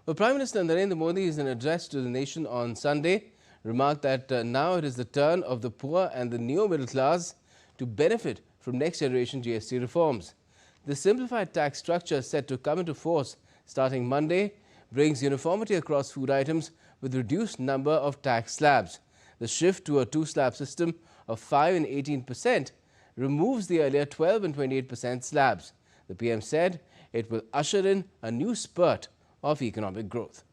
Well, Prime Minister Narendra Modi, in an address to the nation on Sunday, remarked that now it is the turn of the poor and the neo-middle class to benefit from next generation GST reforms. The simplified tax structure set to come into force starting Monday brings uniformity across food items with reduced number of tax slabs. The shift to a two-slab system of 5 and 18% removes the earlier 12 and 28% slabs. The PM said it will usher in a new spurt of economic growth.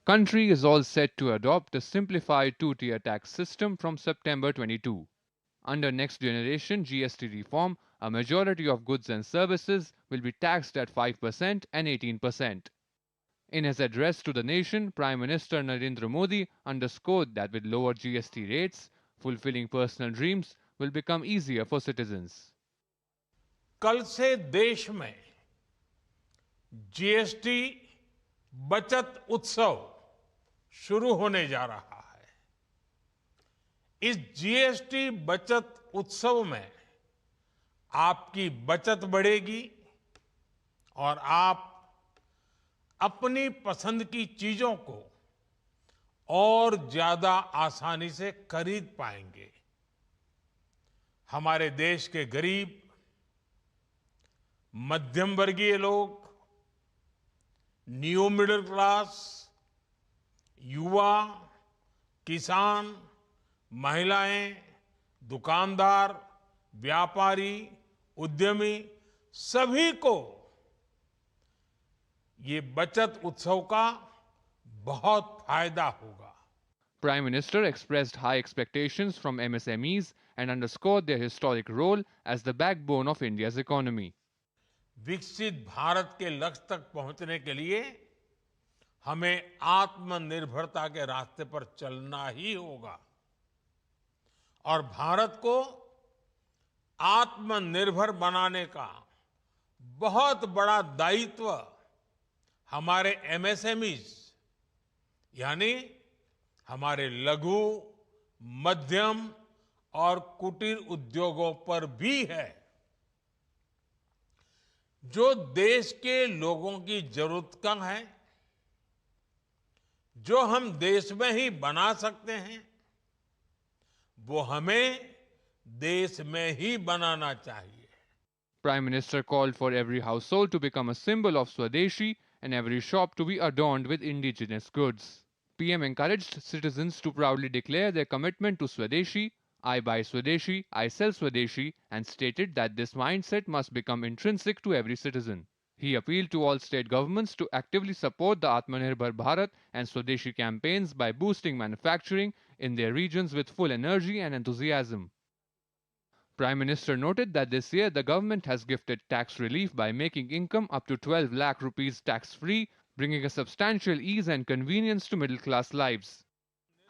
Country is all set to adopt a simplified two-tier tax system from September 22. Under next generation GST reform, a majority of goods and services will be taxed at 5% and 18%. In his address to the nation, Prime Minister Narendra Modi underscored that with lower GST rates, fulfilling personal dreams will become easier for citizens. कल से देश में GST बचत उत्सव शुरू होने जा रहा है। इस जीएसटी बचत उत्सव में आपकी बचत बढ़ेगी और आप अपनी पसंद की चीजों को और ज्यादा आसानी से खरीद पाएंगे। हमारे देश के गरीब, मध्यम वर्गीय लोग, न्यू मिडिल क्लास, युवा, किसान, महिलाएं, दुकानदार, व्यापारी, उद्यमी सभी को ये बचत उत्सव का बहुत फायदा होगा। Prime Minister expressed high expectations from MSMEs and underscored their historic role as the backbone of India's economy. विकसित भारत के लक्ष्य तक पहुंचने के लिए हमें आत्मनिर्भरता के रास्ते पर चलना ही होगा और भारत को आत्मनिर्भर बनाने का बहुत बड़ा दायित्व हमारे एमएसएमईज यानी हमारे लघु, मध्यम और कुटीर उद्योगों पर भी है, जो देश के लोगों की जरूरत का है, जो हम देश में ही बना सकते हैं, वो हमें देश में ही बनाना चाहिए। Prime Minister called for every household to become a symbol of Swadeshi and every shop to be adorned with indigenous goods. PM encouraged citizens to proudly declare their commitment to Swadeshi, I buy Swadeshi, I sell Swadeshi, and stated that this mindset must become intrinsic to every citizen. He appealed to all state governments to actively support the Atmanirbhar Bharat and Swadeshi campaigns by boosting manufacturing in their regions with full energy and enthusiasm. Prime Minister noted that this year the government has gifted tax relief by making income up to 12 lakh rupees tax-free, bringing a substantial ease and convenience to middle-class lives.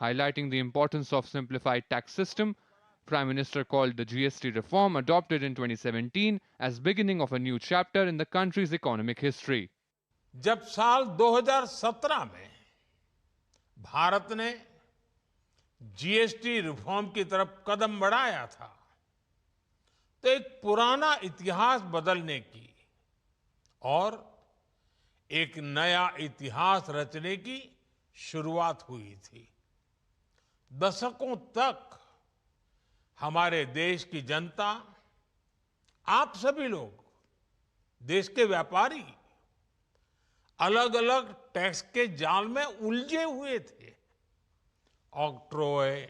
Highlighting the importance of simplified tax system, Prime Minister called the GST reform adopted in 2017 as beginning of a new chapter in the country's economic history. जब साल 2017 में भारत ने GST reform की तरफ कदम बढ़ाया था, तो एक पुराना इतिहास बदलने की और एक नया इतिहास रचने की शुरुआत हुई थी। दशकों तक हमारे देश की जनता, आप सभी लोग, देश के व्यापारी अलग अलग टैक्स के जाल में उलझे हुए थे। Octroi,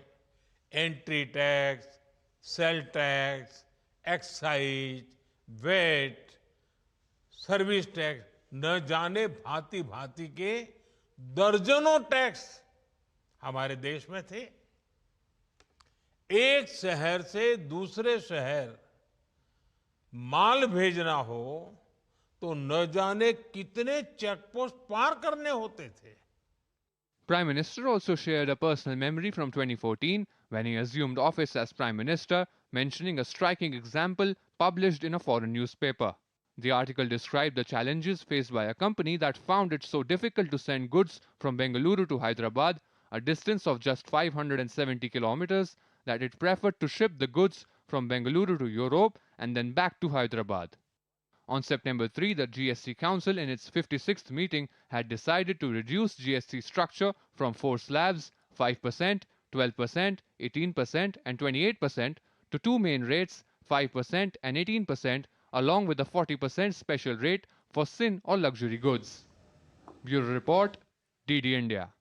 entry tax, sale tax, excise, VAT, service tax, न जाने भांति भांति के दर्जनों टैक्स हमारे देश में थे। एक शहर से दूसरे शहर माल भेजना हो तो न जाने कितने चेकपोस्ट पार करने होते थे। Prime Minister also shared a personal memory from 2014 when he assumed office as Prime Minister, mentioning a striking example published in a foreign newspaper. The article described the challenges faced by a company that found it so difficult to send goods from Bengaluru to Hyderabad, a distance of just 570 kilometers, that it preferred to ship the goods from Bengaluru to Europe and then back to Hyderabad. On September 3, the GST Council in its 56th meeting had decided to reduce GST structure from 4 slabs, 5%, 12%, 18% and 28% to 2 main rates, 5% and 18%, along with a 40% special rate for sin or luxury goods. Bureau Report, DD India.